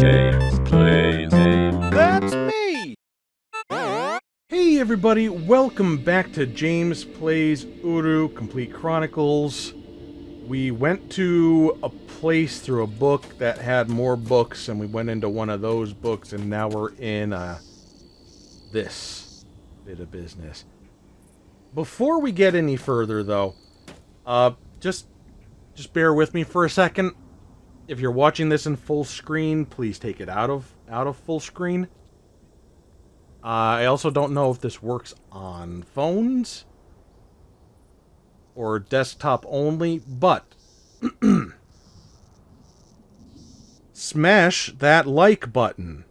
James Plays. That's me! Hey everybody, welcome back to James Plays Uru Complete Chronicles. We went to a place through a book that had more books, and we went into one of those books, and now we're in this bit of business. Before we get any further, though, just bear with me for a second. If you're watching this in full screen, please take it out of full screen. I also don't know if this works on phones or desktop only, but smash that like button.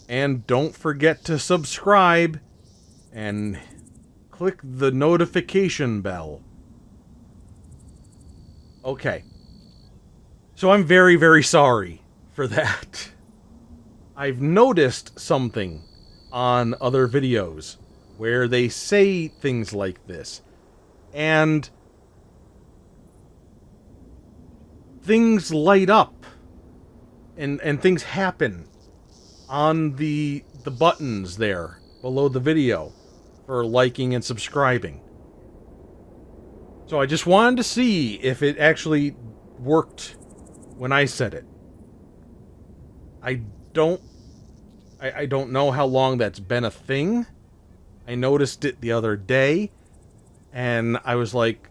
And don't forget to subscribe and click the notification bell. Okay. So I'm very, very sorry for that. I've noticed something on other videos where they say things like this, and things light up and things happen on the buttons there below the video for liking and subscribing. So I just wanted to see if it actually worked when I said it. I don't know how long that's been a thing. I noticed it the other day, and I was like,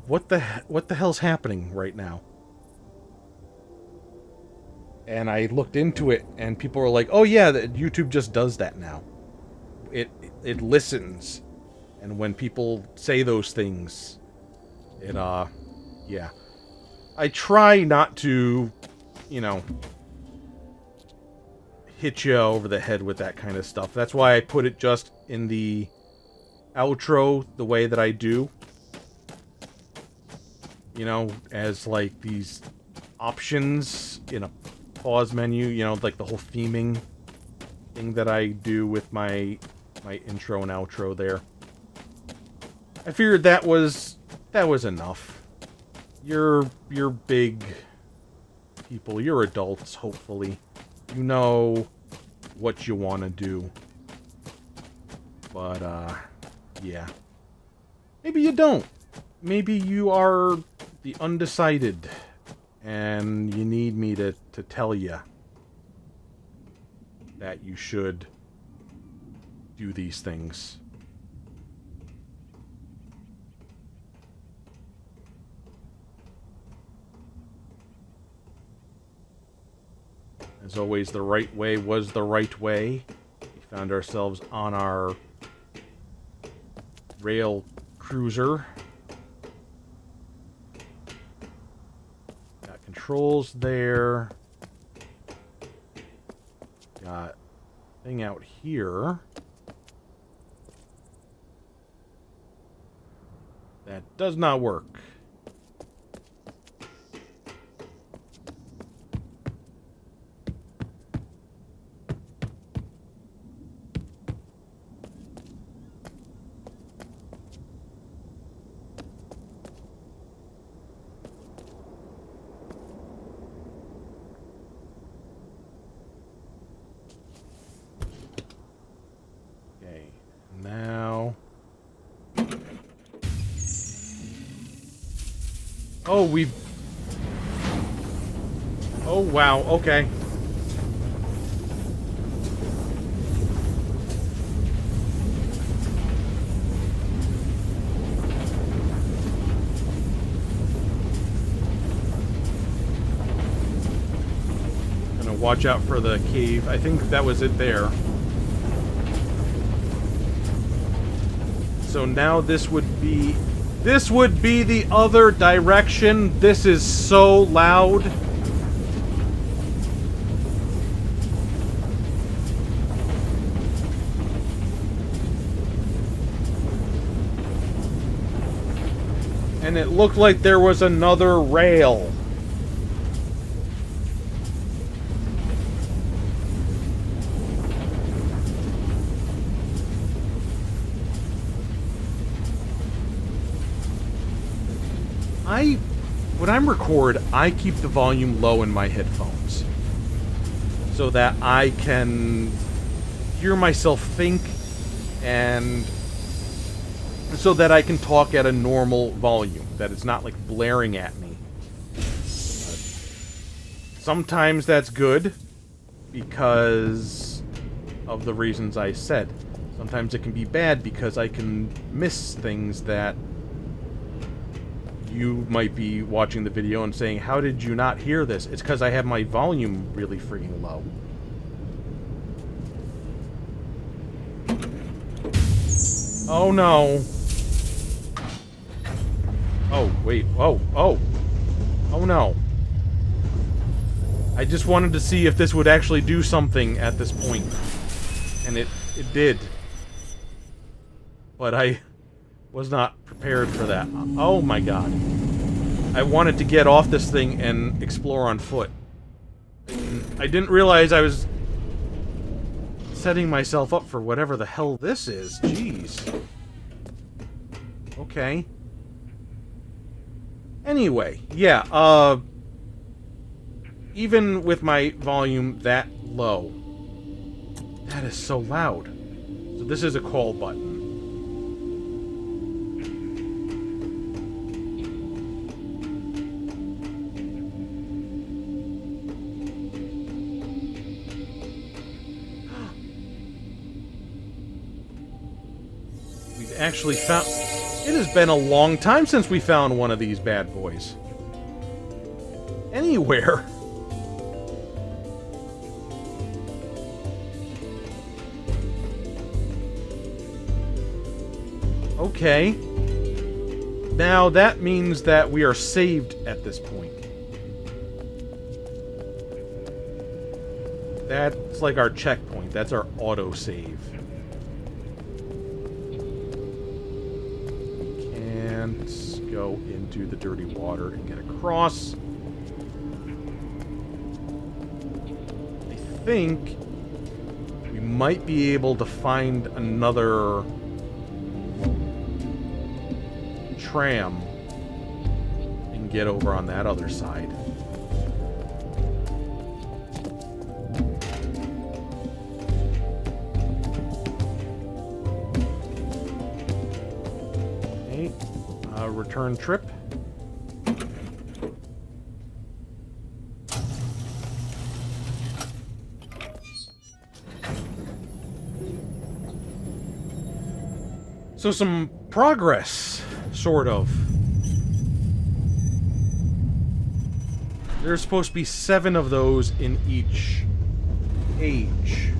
what the hell's happening right now? And I looked into it, and people were like, oh yeah, YouTube just does that now. It listens, and when people say those things, yeah. I try not to, hit you over the head with that kind of stuff. That's why I put it just in the outro the way that I do. As like these options in a pause menu, like the whole theming thing that I do with my intro and outro there. I figured that was enough. You're big people, you're adults, hopefully. You know what you want to do. But, yeah. Maybe you don't. Maybe you are the undecided, and you need me to tell you that you should do these things. As always, the right way was the right way. We found ourselves on our rail cruiser. Got controls there. Got thing out here. That does not work. Now... Oh, we've... Oh, wow, okay. Gonna watch out for the cave. I think that was it there. So now this would be the other direction. This is so loud. And it looked like there was another rail. I when I'm record, I keep the volume low in my headphones so that I can hear myself think, and so that I can talk at a normal volume, that it's not like blaring at me. Sometimes that's good because of the reasons I said. Sometimes it can be bad because I can miss things that you might be watching the video and saying, how did you not hear this? It's because I have my volume really freaking low. Oh no. Oh, wait. Oh, oh. Oh no. I just wanted to see if this would actually do something at this point. And it did. But I was not prepared for that. Oh my god. I wanted to get off this thing and explore on foot. I didn't realize I was setting myself up for whatever the hell this is. Jeez. Okay. Anyway, yeah, even with my volume that low, that is so loud. So this is a call button. We've actually found... It has been a long time since we found one of these bad boys. Anywhere. Okay. Now that means that we are saved at this point. That's like our checkpoint. That's our autosave. Can't go into the dirty water and get across. I think we might be able to find another tram and get over on that other side. Okay, return trip. So some progress, sort of. There's supposed to be 7 of those in each age.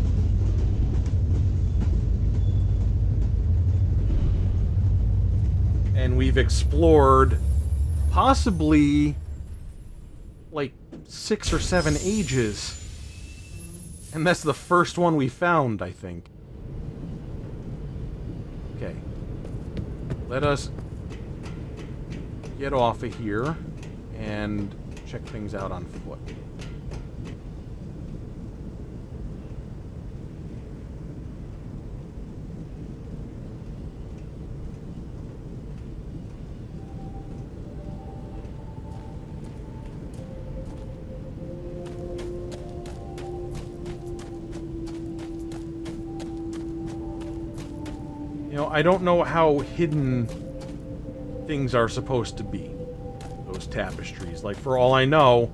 And we've explored possibly like 6 or 7 ages. And that's the first one we found, I think. Okay. Let us get off of here and check things out on foot. You know, I don't know how hidden things are supposed to be. Those tapestries. Like, for all I know,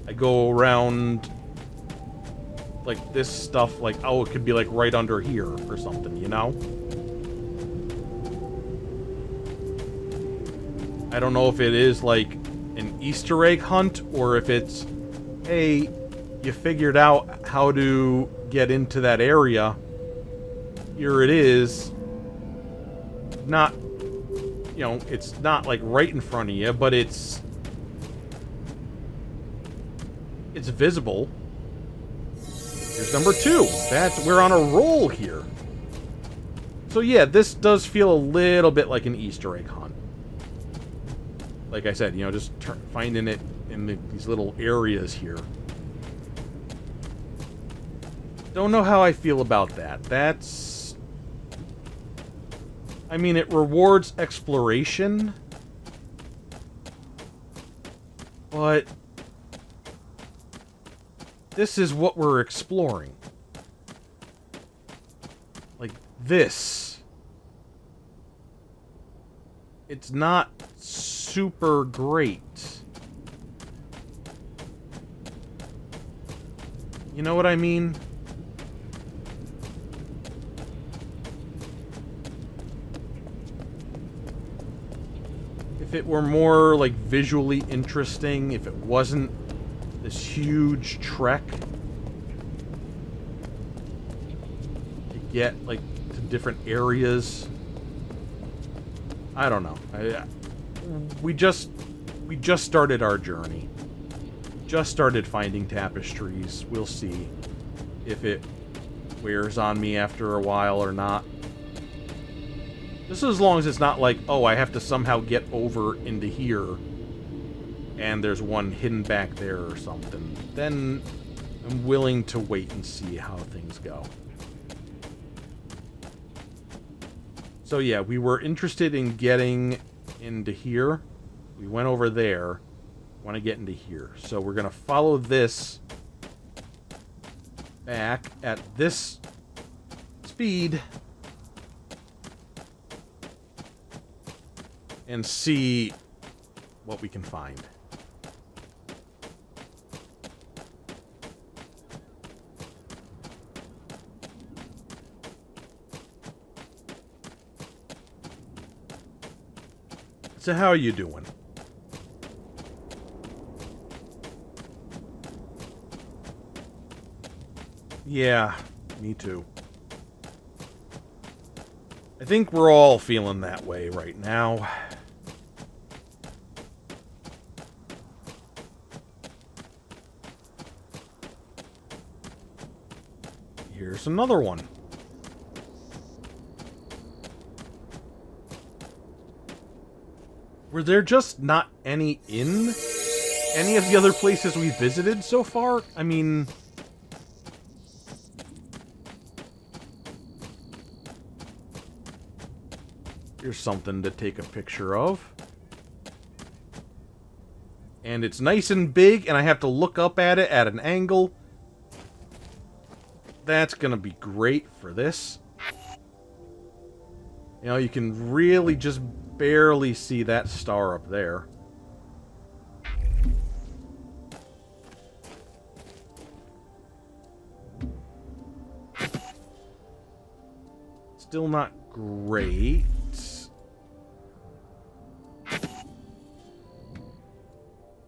I go around like this stuff, like, oh, it could be like right under here or something, you know? I don't know if it is like an Easter egg hunt or if it's, hey, you figured out how to get into that area. Here it is. Not, you know, it's not like right in front of you, but it's visible. Here's number 2. We're on a roll here. So yeah, this does feel a little bit like an Easter egg hunt. Like I said, you know, just finding it in these little areas here. Don't know how I feel about that. That's... I mean, it rewards exploration. But this is what we're exploring. Like this. It's not super great. You know what I mean? If it were more, like, visually interesting, if it wasn't this huge trek to get, like, to different areas. I don't know. We just started our journey. Just started finding tapestries. We'll see if it wears on me after a while or not. Just as long as it's not like, oh, I have to somehow get over into here and there's one hidden back there or something, then I'm willing to wait and see how things go. So yeah, we were interested in getting into here. We went over there. Want to get into here. So we're going to follow this back at this speed and see what we can find. So how are you doing? Yeah, me too. I think we're all feeling that way right now. Here's another one. Were there just not any in any of the other places we visited so far? I mean, here's something to take a picture of. And it's nice and big, and I have to look up at it at an angle. That's gonna be great for this. You know, you can really just barely see that star up there. Still not great.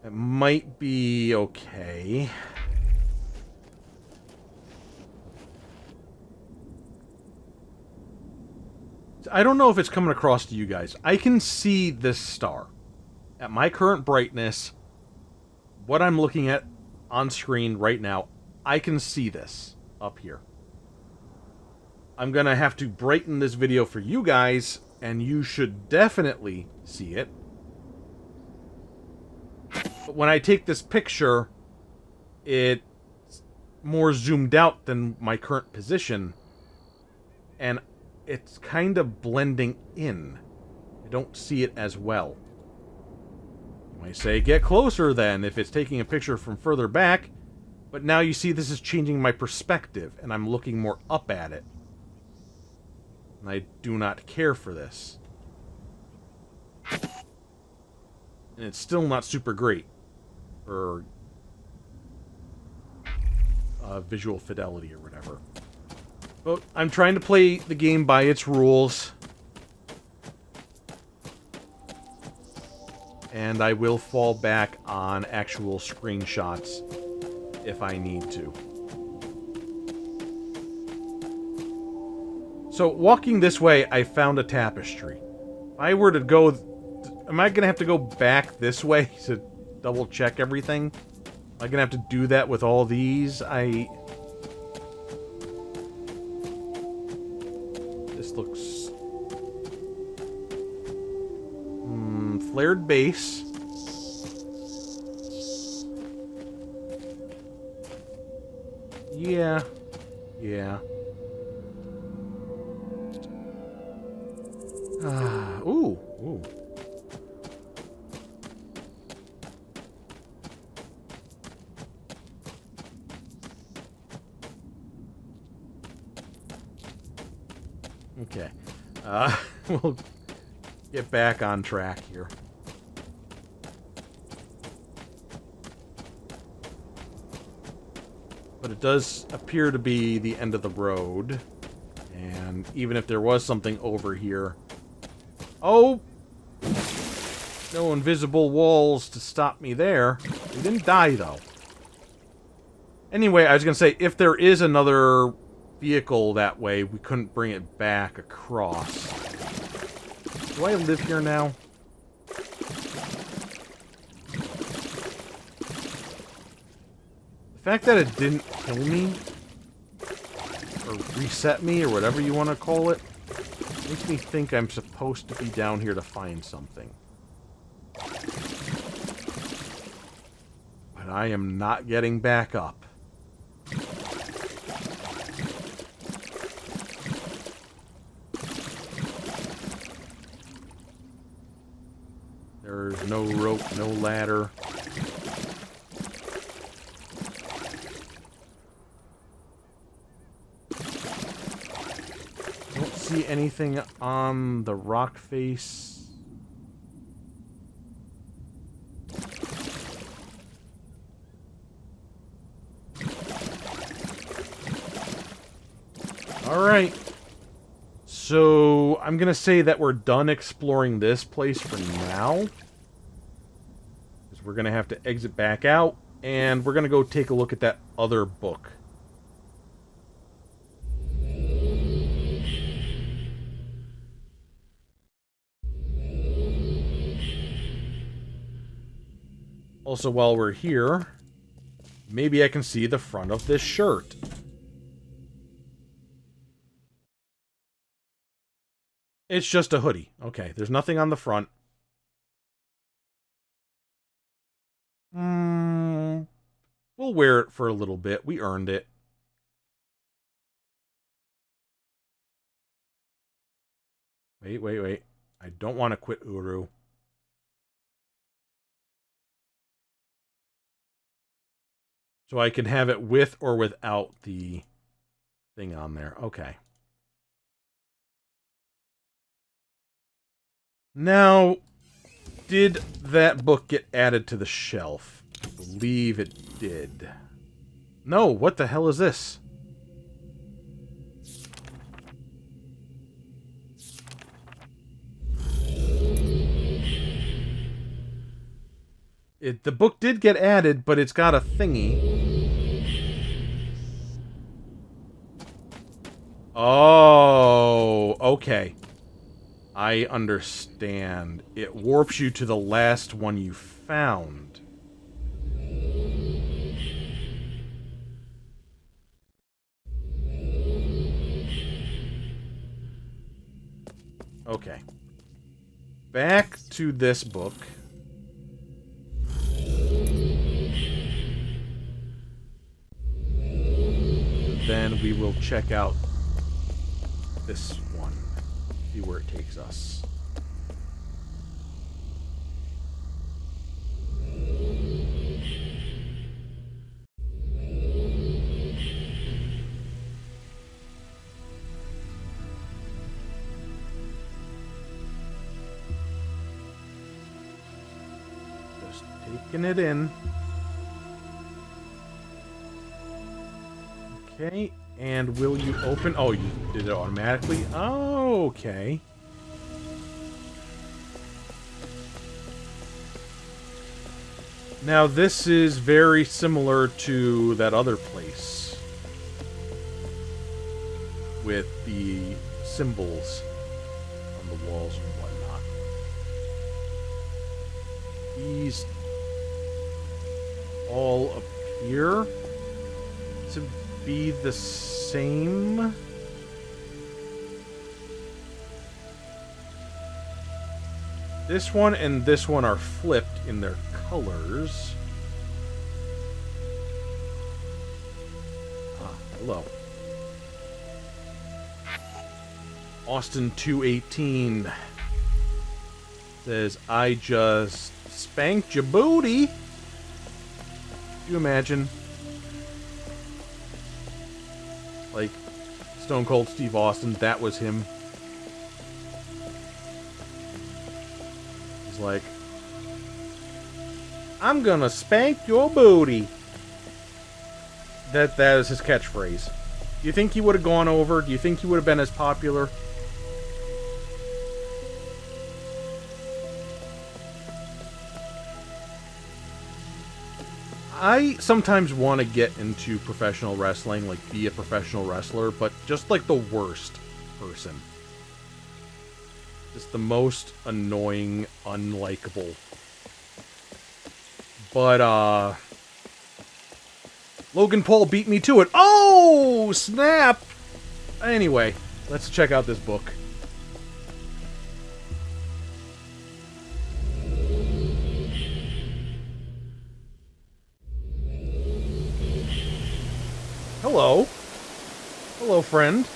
It might be okay. I don't know if it's coming across to you guys. I can see this star. At my current brightness, what I'm looking at on screen right now, I can see this up here. I'm gonna have to brighten this video for you guys, and you should definitely see it. But when I take this picture, it's more zoomed out than my current position, and it's kind of blending in. I don't see it as well. You might say, get closer then, if it's taking a picture from further back, but now you see this is changing my perspective, and I'm looking more up at it. And I do not care for this. And it's still not super great for visual fidelity or whatever. But I'm trying to play the game by its rules. And I will fall back on actual screenshots if I need to. So, walking this way, I found a tapestry. If I were to go... Am I going to have to go back this way to double check everything? Am I going to have to do that with all these? This looks... flared base. Yeah. Yeah. Ooh. Ooh. Okay. We'll get back on track here. But it does appear to be the end of the road. And even if there was something over here... Oh! No invisible walls to stop me there. We didn't die, though. Anyway, I was going to say, if there is another vehicle that way, we couldn't bring it back across. Do I live here now? The fact that it didn't kill me, or reset me, or whatever you want to call it, makes me think I'm supposed to be down here to find something. But I am not getting back up. There's no rope, no ladder. Don't see anything on the rock face. Alright. So, I'm gonna say that we're done exploring this place for now. Because we're gonna have to exit back out, and we're gonna go take a look at that other book. Also, while we're here, maybe I can see the front of this shirt. It's just a hoodie. Okay, there's nothing on the front. We'll wear it for a little bit. We earned it. Wait. I don't want to quit Uru. So I can have it with or without the thing on there. Okay. Now, did that book get added to the shelf? I believe it did. No, what the hell is this? The book did get added, but it's got a thingy. Oh, okay. I understand. It warps you to the last one you found. Okay. Back to this book. Then we will check out this one. See where it takes us. Just taking it in. Okay, and will you open... Oh, you did it automatically? Oh, okay. Now, this is very similar to that other place. With the symbols on the walls and whatnot. These all appear to be the same. This one and this one are flipped in their colors. Ah, hello. Austin 218 says, I just spanked your booty. Can you imagine? Like, Stone Cold Steve Austin, that was him He's like, I'm gonna spank your booty. That is his catchphrase. Do you think he would have gone over? Do you think he would have been as popular? I sometimes want to get into professional wrestling, like be a professional wrestler, but just like the worst person. Just the most annoying, unlikable. But, Logan Paul beat me to it. Oh, snap! Anyway, let's check out this book. Hello. Hello, friend.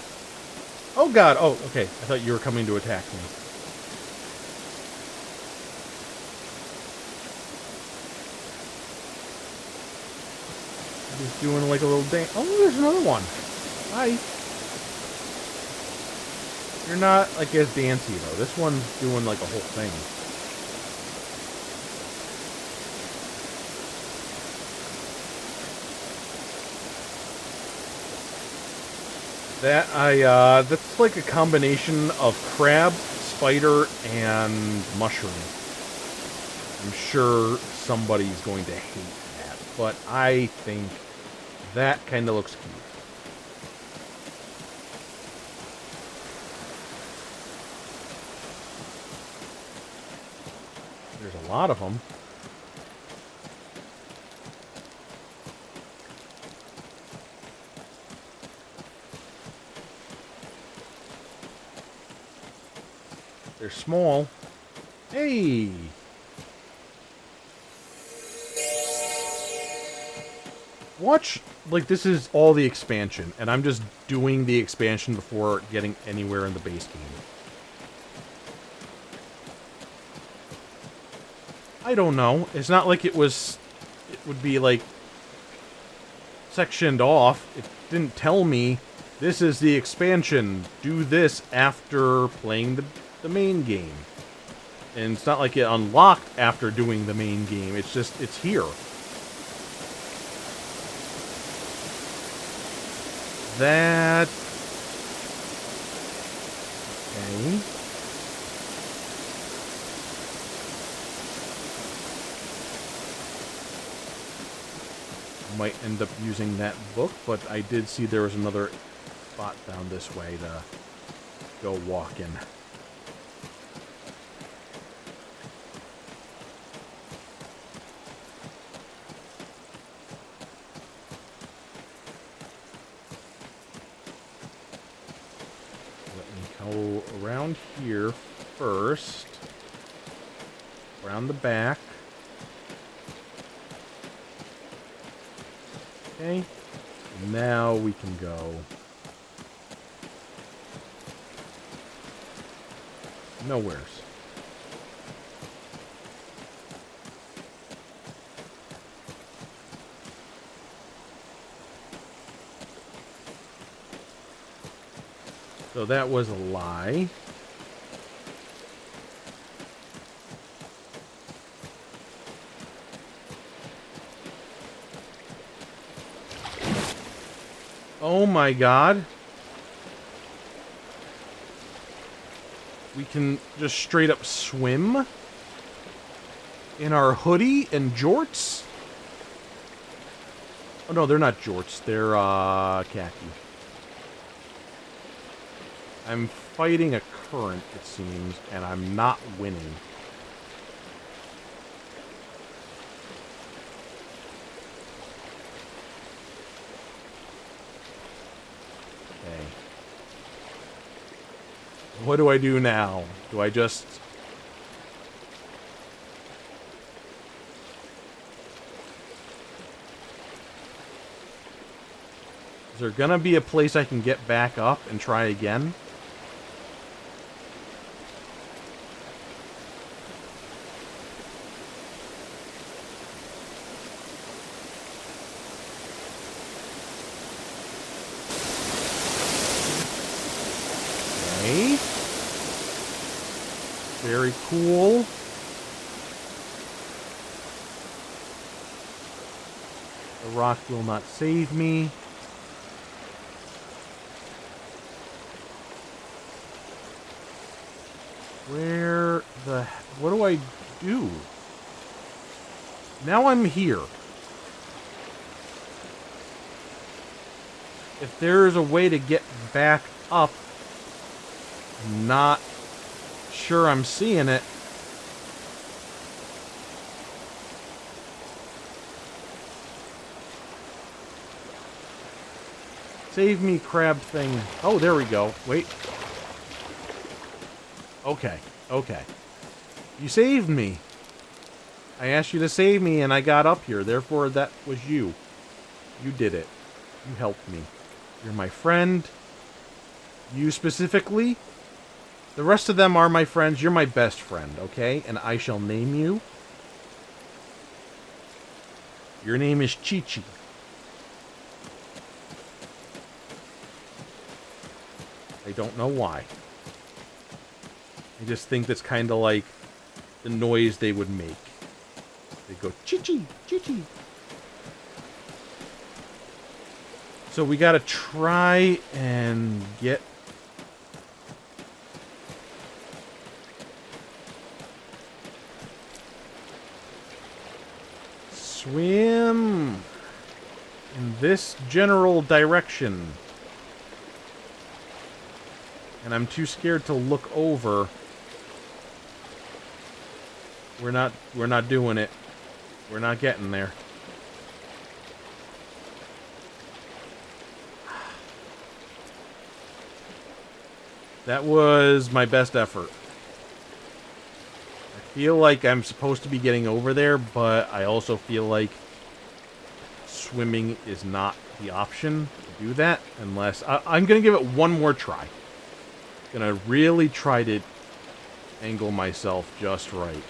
Oh, God. Oh, okay. I thought you were coming to attack me. He's doing like a little dance. Oh, there's another one. Hi. You're not like as dancey though. This one's doing like a whole thing. That's like a combination of crab, spider, and mushroom. I'm sure somebody's going to hate that, but I think that kind of looks cute. There's a lot of them. They're small. Hey! Watch, like, this is all the expansion, and I'm just doing the expansion before getting anywhere in the base game. I don't know. It's not like it would be, like, sectioned off. It didn't tell me, this is the expansion. Do this after playing the main game. And it's not like it unlocked after doing the main game. It's just, it's here. That... Okay. Might end up using that book, but I did see there was another spot down this way to go walking. Go around here first, around the back. Okay, now we can go nowheres. So that was a lie. Oh my god. We can just straight up swim in our hoodie and jorts. Oh no, they're not jorts. They're khaki. I'm fighting a current, it seems, and I'm not winning. Okay. What do I do now? Do I just... Is there gonna be a place I can get back up and try again? Very cool. The rock will not save me. Where the... What do I do? Now I'm here. If there's a way to get back up, I'm not sure I'm seeing it. Save me, crab thing. Oh, there we go. Wait. Okay. Okay. You saved me. I asked you to save me, and I got up here. Therefore, that was you. You did it. You helped me. You're my friend. You specifically. The rest of them are my friends. You're my best friend, okay? And I shall name you. Your name is Chi-Chi. I don't know why. I just think that's kind of like the noise they would make. They go, Chi-Chi, Chi-Chi. So we gotta try and get... Swim in this general direction. And I'm too scared to look over. We're not doing it. We're not getting there. That was my best effort. I feel like I'm supposed to be getting over there, but I also feel like swimming is not the option to do that unless... I'm going to give it one more try. Gonna really try to angle myself just right.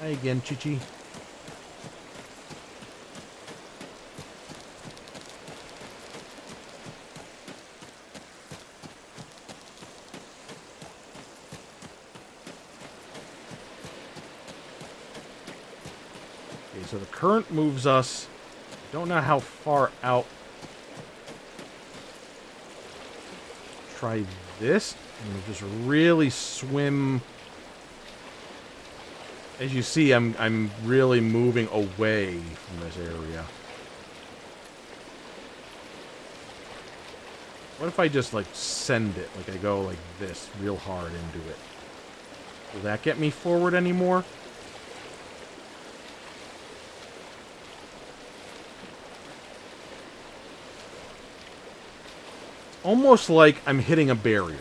Hi again, Chi-Chi. Okay, so the current moves us. I don't know how far out. Try this and just really swim. As you see, I'm really moving away from this area. What if I just, like, send it? Like, I go like this, real hard into it. Will that get me forward anymore? Almost like I'm hitting a barrier.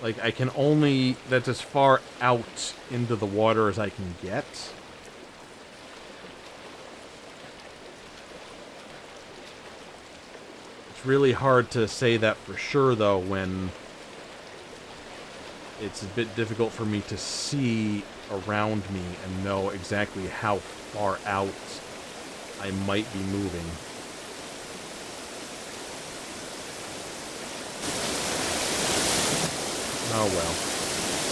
Like, I can only... That's as far out into the water as I can get. It's really hard to say that for sure, though, when... It's a bit difficult for me to see around me and know exactly how far out I might be moving. Oh well.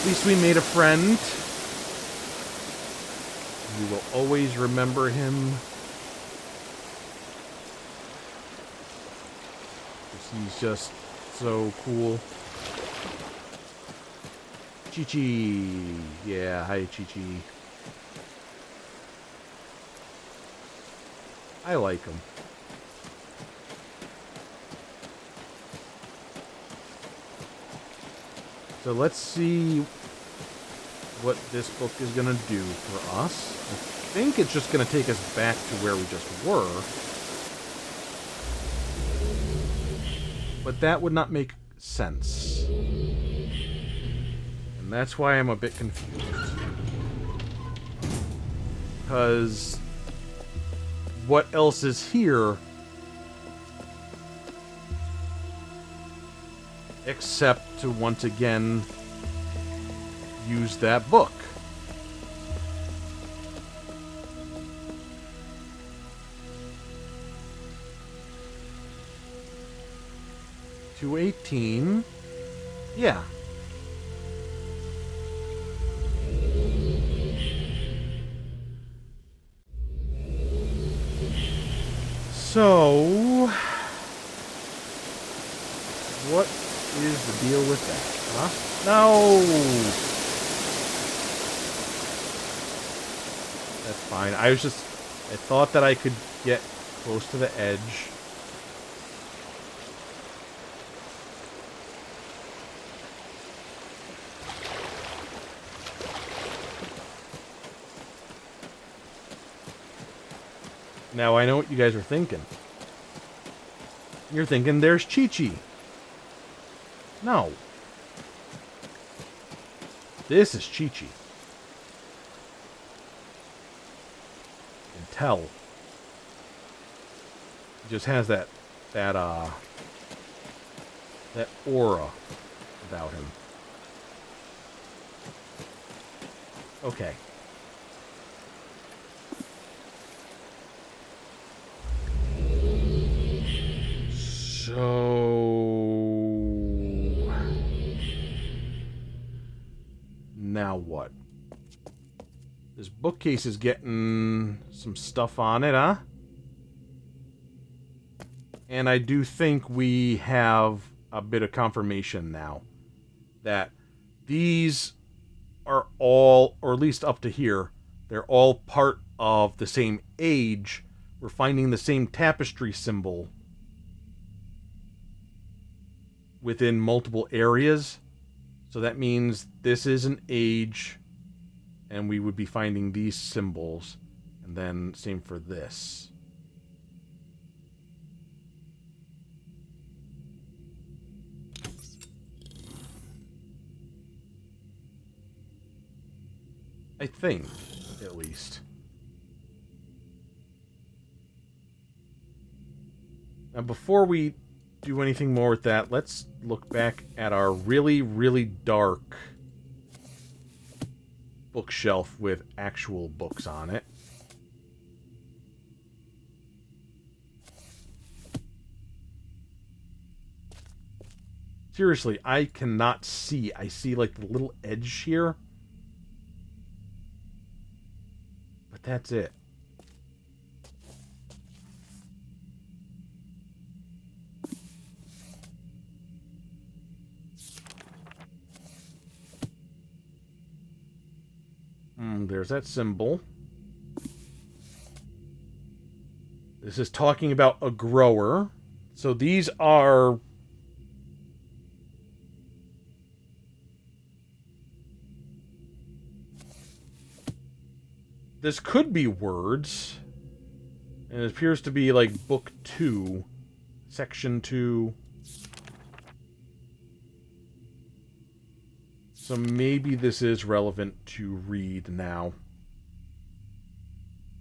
At least we made a friend. We will always remember him. He's just so cool. Chi-Chi. Yeah, hi Chi-Chi. I like him. So let's see what this book is going to do for us. I think it's just going to take us back to where we just were. But that would not make sense. And that's why I'm a bit confused. Because what else is here except to once again use that book? $218. Yeah. So, what is the deal with that? Huh? No! That's fine. I thought that I could get close to the edge. Now I know what you guys are thinking. You're thinking there's Chi-Chi. No. This is Chi-Chi. You can tell. He just has that aura about him. Okay. So now what? This bookcase is getting some stuff on it, huh? And I do think we have a bit of confirmation now that these are all, or at least up to here, they're all part of the same age. We're finding the same tapestry symbol within multiple areas. So that means this is an age, and we would be finding these symbols. And then same for this. I think, at least. Now, before we do anything more with that, let's look back at our really, really dark bookshelf with actual books on it. Seriously, I cannot see. I see like the little edge here. But that's it. There's that symbol. This is talking about a grower. So these are... This could be words. And it appears to be like book 2, section 2. So maybe this is relevant to read now.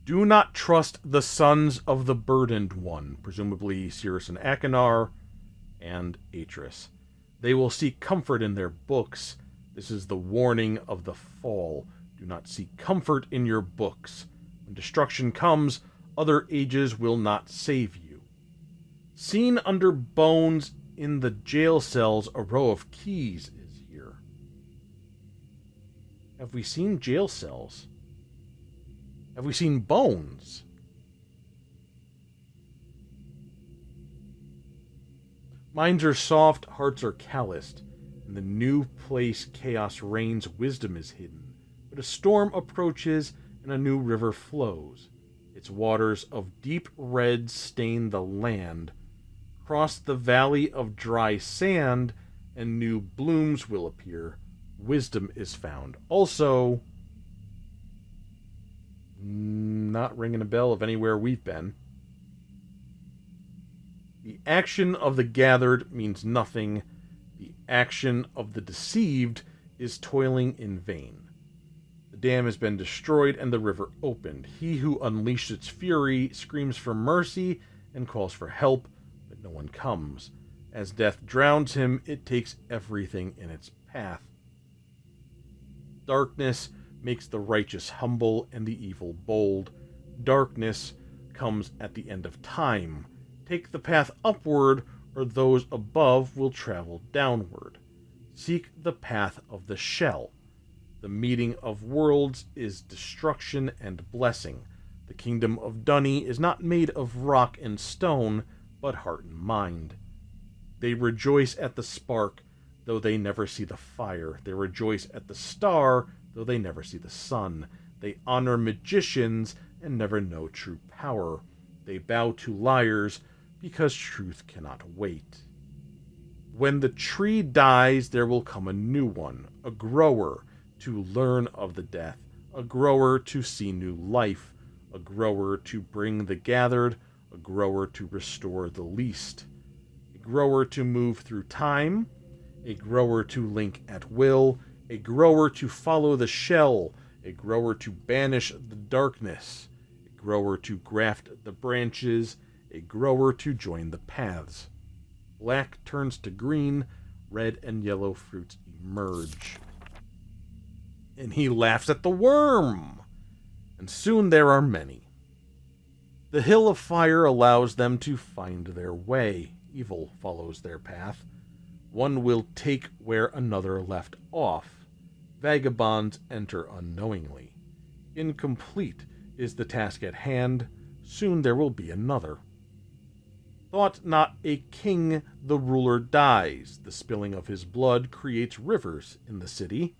Do not trust the sons of the burdened one, presumably Cirrus and Achenar and Atris. They will seek comfort in their books. This is the warning of the fall. Do not seek comfort in your books. When destruction comes, other ages will not save you. Seen under bones in the jail cells, a row of keys is here. Have we seen jail cells? Have we seen bones? Minds are soft, hearts are calloused. In the new place chaos reigns, wisdom is hidden. But a storm approaches and a new river flows. Its waters of deep red stain the land. Cross the valley of dry sand, and new blooms will appear. Wisdom is found. Also, not ringing a bell of anywhere we've been. The action of the gathered means nothing. The action of the deceived is toiling in vain. The The dam has been destroyed and the river opened. He who unleashed its fury screams for mercy and calls for help, but no one comes. As death drowns him, it takes everything in its path. Darkness makes the righteous humble and the evil bold. Darkness comes at the end of time. Take the path upward, or those above will travel downward. Seek the path of the shell. The meeting of worlds is destruction and blessing. The kingdom of Dunny is not made of rock and stone, but heart and mind. They rejoice at the spark, though they never see the fire. They rejoice at the star, though they never see the sun. They honor magicians and never know true power. They bow to liars because truth cannot wait. When the tree dies, there will come a new one, a grower, to learn of the death, a grower to see new life, a grower to bring the gathered, a grower to restore the least, a grower to move through time, a grower to link at will, a grower to follow the shell, a grower to banish the darkness, a grower to graft the branches, a grower to join the paths. Black turns to green, red and yellow fruits emerge. And he laughs at the worm, and soon there are many. The hill of fire allows them to find their way. Evil follows their path. One will take where another left off. Vagabonds enter unknowingly. Incomplete is the task at hand. Soon there will be another. Thought not a king, the ruler dies. The spilling of his blood creates rivers in the city.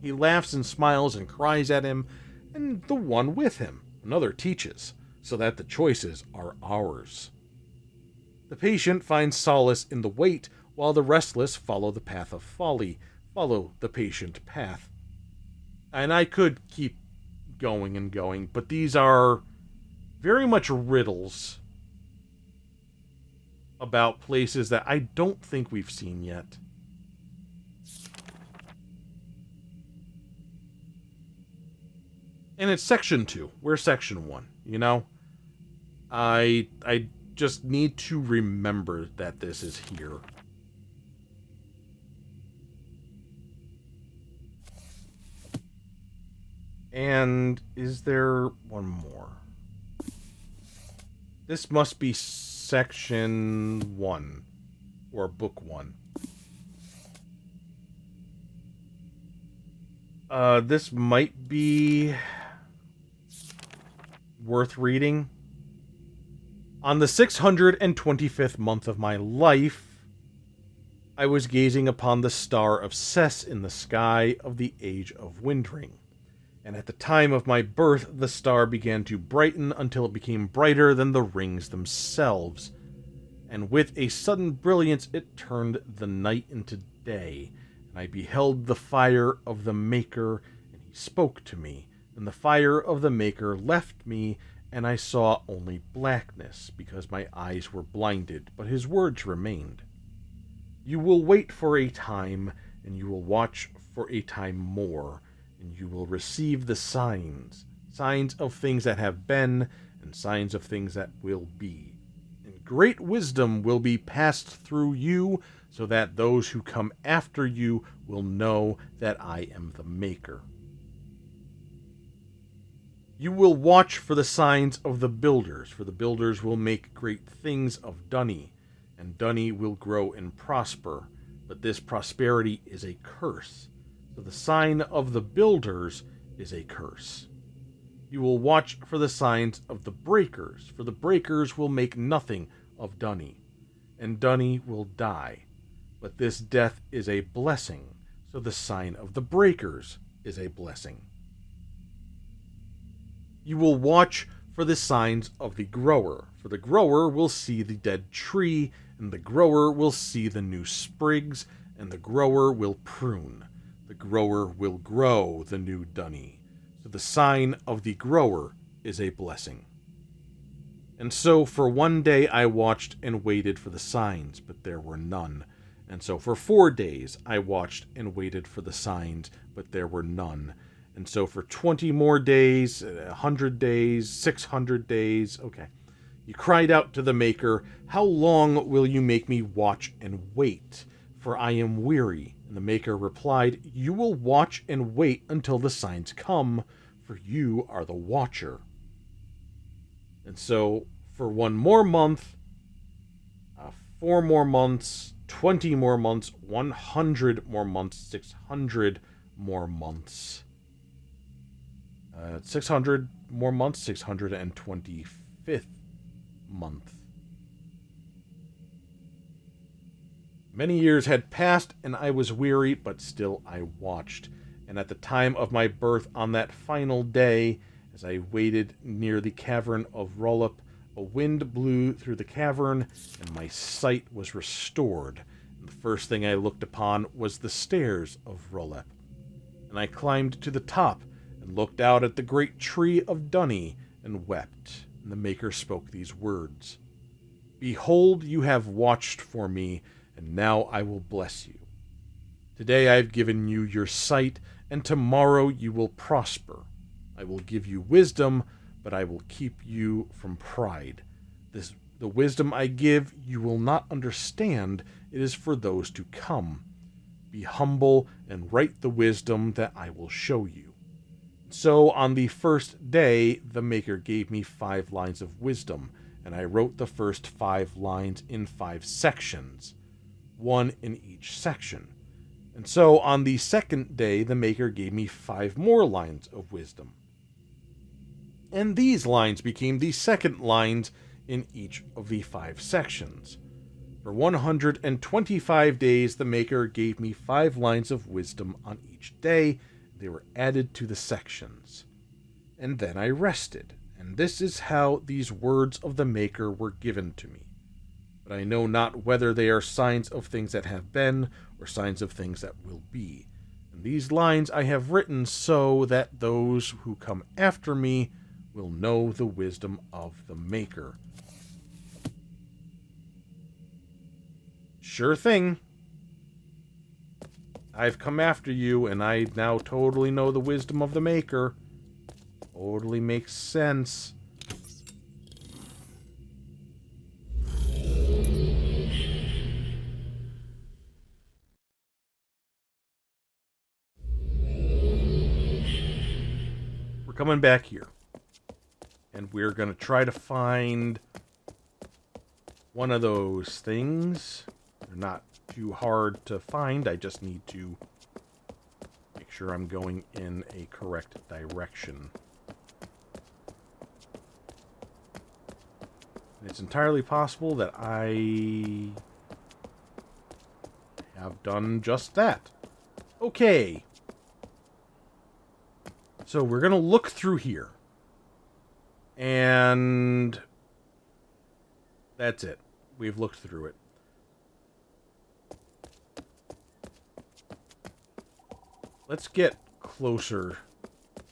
He laughs and smiles and cries at him, and the one with him. Another teaches, so that the choices are ours. The patient finds solace in the wait, while the restless follow the path of folly, follow the patient path. And I could keep going and going, but these are very much riddles about places that I don't think we've seen yet. And it's section 2. We're section 1, you know? I just need to remember that this is here. And is there one more? This must be section 1. Or book 1. This might be worth reading. On the 625th month of my life, I was gazing upon the star of Cess in the sky of the age of wintering. And at the time of my birth, the star began to brighten until it became brighter than the rings themselves. And with a sudden brilliance, it turned the night into day. And I beheld the fire of the Maker, and he spoke to me. And the fire of the Maker left me, and I saw only blackness, because my eyes were blinded, but his words remained. You will wait for a time, and you will watch for a time more, and you will receive the signs, signs of things that have been, and signs of things that will be. And great wisdom will be passed through you, so that those who come after you will know that I am the Maker. You will watch for the signs of the builders, for the builders will make great things of Dunny, and Dunny will grow and prosper, but this prosperity is a curse. So the sign of the builders is a curse. You will watch for the signs of the breakers, for the breakers will make nothing of Dunny, and Dunny will die. But this death is a blessing, so the sign of the breakers is a blessing. You will watch for the signs of the grower, for the grower will see the dead tree, and the grower will see the new sprigs, and the grower will prune. The grower will grow the new Dunny. So the sign of the grower is a blessing. And so for one day I watched and waited for the signs, but there were none. And so for 4 days, I watched and waited for the signs, but there were none. And so for 20 more days, 100 days, 600 days, okay. You cried out to the Maker, "How long will you make me watch and wait? For I am weary." And the Maker replied, "You will watch and wait until the signs come, for you are the watcher." And so for 1 more month, 4 more months, 20 more months, 100 more months, 600 more months. 600 more months, 625th month. Many years had passed, and I was weary, but still I watched. And at the time of my birth, on that final day, as I waited near the cavern of Rollup, a wind blew through the cavern, and my sight was restored. And the first thing I looked upon was the stairs of Rollup. And I climbed to the top, and looked out at the great tree of Dunny, and wept. And the Maker spoke these words: "Behold, you have watched for me, and now I will bless you. Today I have given you your sight, and tomorrow you will prosper. I will give you wisdom, but I will keep you from pride. The wisdom I give you will not understand. It is for those to come. Be humble and write the wisdom that I will show you." So on the first day, the Maker gave me 5 lines of wisdom, and I wrote the first 5 lines in 5 sections, 1 in each section. And so on the second day, the Maker gave me 5 more lines of wisdom. And these lines became the second lines in each of the 5 sections. For 125 days, the Maker gave me 5 lines of wisdom on each day. They were added to the sections. And then I rested, and this is how these words of the Maker were given to me. But I know not whether they are signs of things that have been, or signs of things that will be. And these lines I have written so that those who come after me will know the wisdom of the Maker. Sure thing. I've come after you, and I now totally know the wisdom of the Maker. Totally makes sense. We're coming back here. And we're going to try to find one of those things. They're not too hard to find. I just need to make sure I'm going in a correct direction. And it's entirely possible that I have done just that. Okay. So we're going to look through here. And that's it. We've looked through it. Let's get closer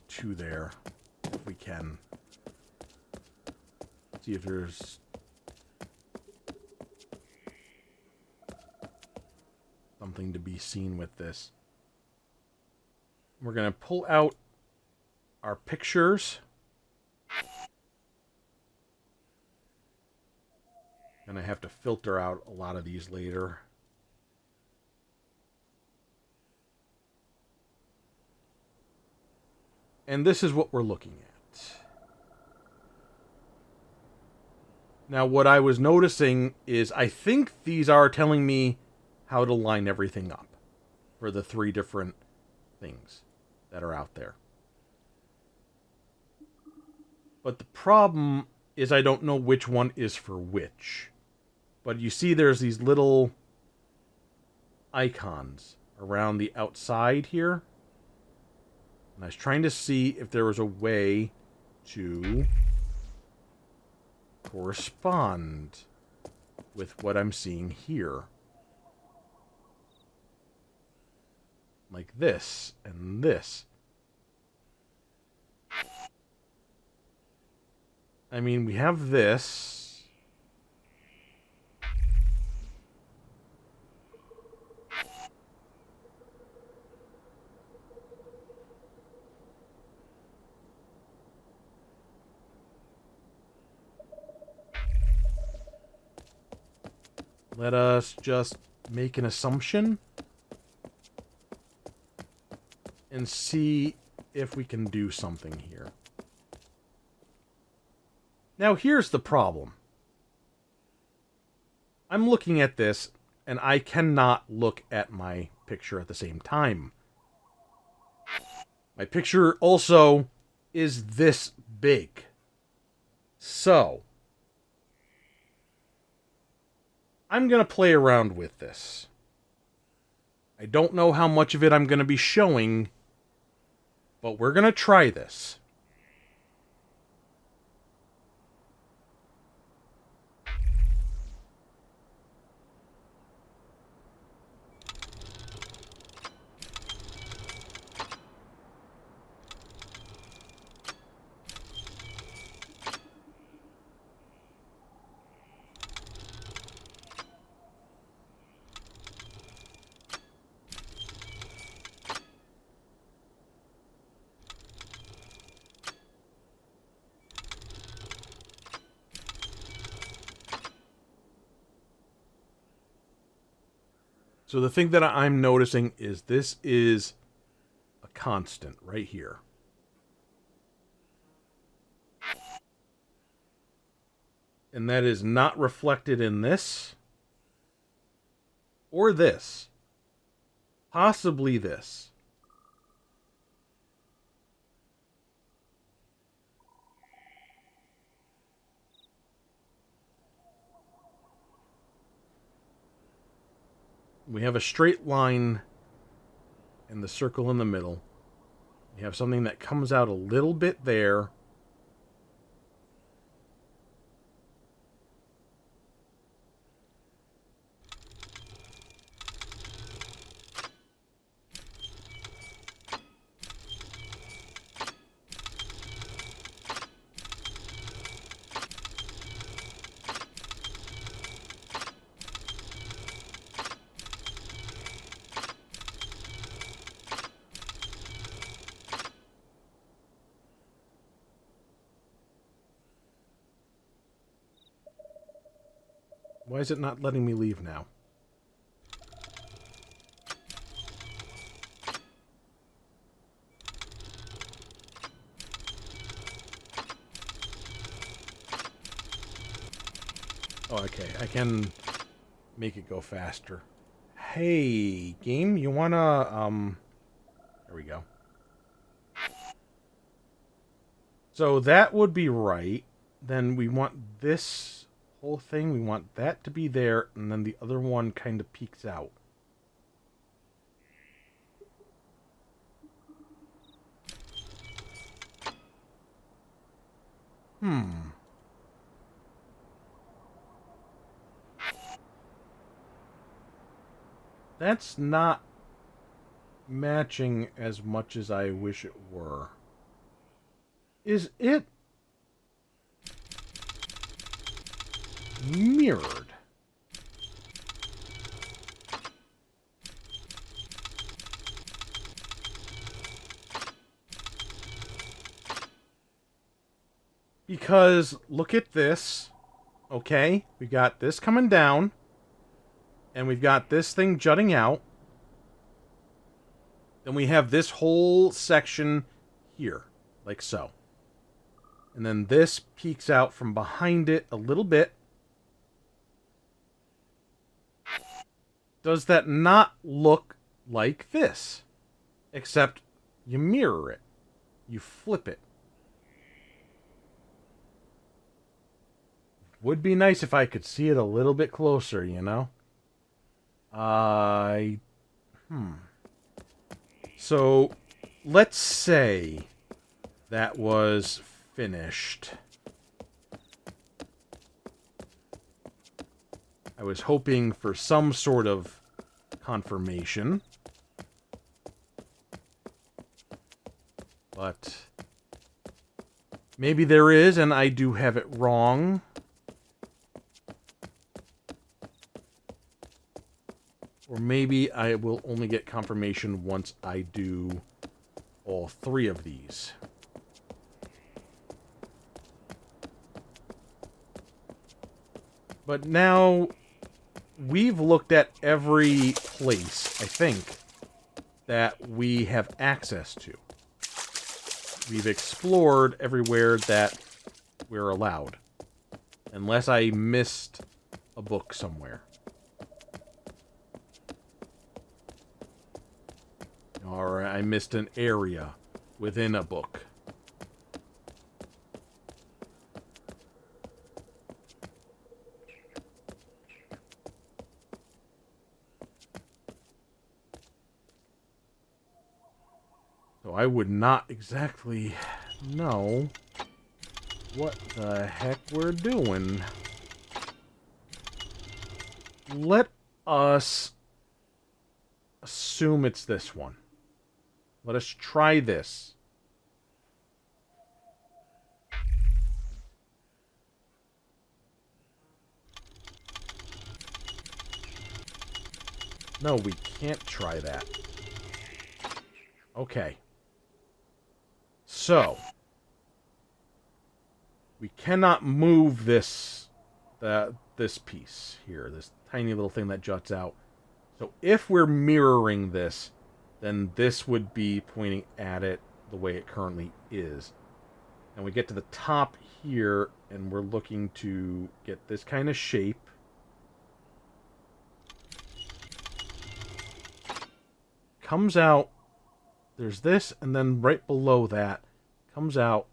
to there, if we can. See if there's something to be seen with this. We're going to pull out our pictures. And I have to filter out a lot of these later. And this is what we're looking at. Now, what I was noticing is I think these are telling me how to line everything up for the 3 different things that are out there. But the problem is I don't know which one is for which. But you see there's these little icons around the outside here. And I was trying to see if there was a way to correspond with what I'm seeing here. Like this and this. I mean, we have this. Let us just make an assumption and see if we can do something here. Now, here's the problem. I'm looking at this, and I cannot look at my picture at the same time. My picture also is this big. So, I'm going to play around with this. I don't know how much of it I'm going to be showing, but we're going to try this. So the thing that I'm noticing is this is a constant right here. And that is not reflected in this or this. Possibly this. We have a straight line and the circle in the middle. We have something that comes out a little bit there. Why is it not letting me leave now? Oh, okay. I can make it go faster. Hey, game, you wanna, there we go. So that would be right. Then we want this whole thing, we want that to be there, and then the other one kind of peeks out. That's not matching as much as I wish it were. Is it mirrored? Because look at this. Okay, we got this coming down. And we've got this thing jutting out. Then we have this whole section here, like so. And then this peeks out from behind it a little bit. Does that not look like this? Except you mirror it. You flip it. Would be nice if I could see it a little bit closer, you know? So, let's say that was finished. I was hoping for some sort of confirmation. But maybe there is, and I do have it wrong. Or maybe I will only get confirmation once I do all three of these. But now we've looked at every place, I think, that we have access to. We've explored everywhere that we're allowed. Unless I missed a book somewhere. Or I missed an area within a book. So I would not exactly know what the heck we're doing. Let us assume it's this one. Let us try this. No, we can't try that. Okay. So, we cannot move this piece here, this tiny little thing that juts out. So if we're mirroring this, then this would be pointing at it the way it currently is. And we get to the top here, and we're looking to get this kind of shape. Comes out, there's this, and then right below that, comes out,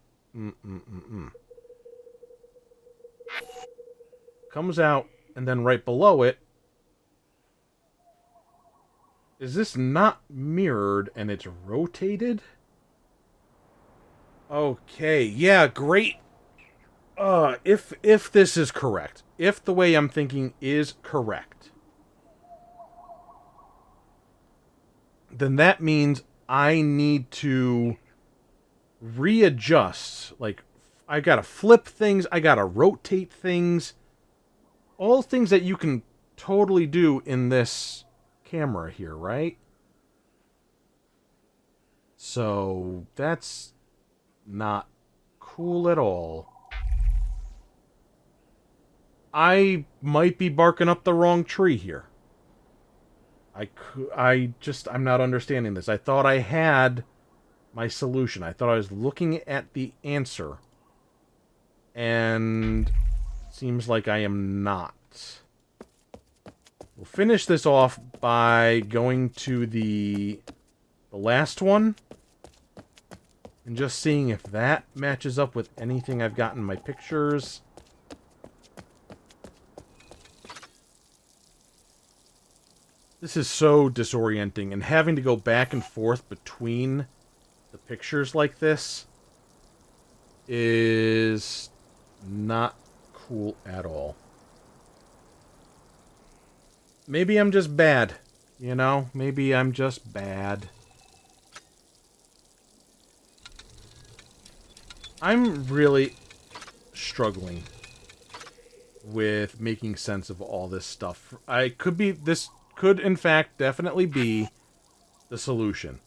comes out, and then right below it, is this not mirrored and it's rotated? Okay, yeah, great. If this is correct, if the way I'm thinking is correct, then that means I need to readjust. Like, I gotta flip things, I gotta rotate things. All things that you can totally do in this camera here, right? So, that's not cool at all. I might be barking up the wrong tree here. I'm not understanding this. I thought I had my solution. I thought I was looking at the answer. And seems like I am not. We'll finish this off by going to the last one. And just seeing if that matches up with anything I've got in my pictures. This is so disorienting, and having to go back and forth between the pictures like this is not cool at all. Maybe I'm just bad, you know? Maybe I'm just bad. I'm really struggling with making sense of all this stuff. This could, in fact, definitely be the solution.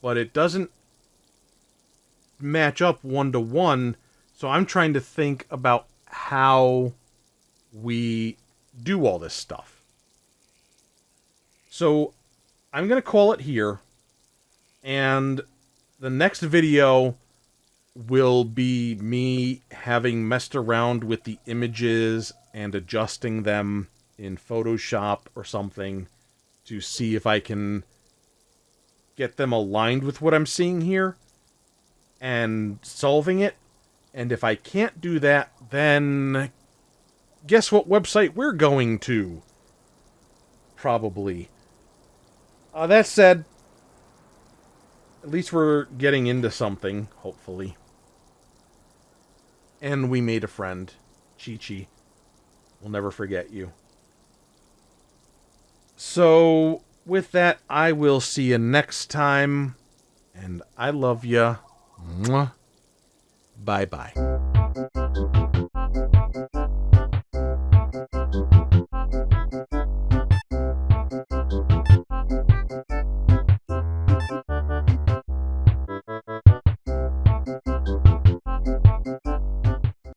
But it doesn't match up one-to-one, so I'm trying to think about how we do all this stuff. So, I'm going to call it here, and the next video will be me having messed around with the images and adjusting them in Photoshop or something to see if I can get them aligned with what I'm seeing here and solving it. And if I can't do that, then guess what website we're going to? Probably. That said, at least we're getting into something, hopefully. And we made a friend. Chi-Chi. We'll never forget you. So, with that, I will see you next time. And I love ya. Mwah. Bye-bye.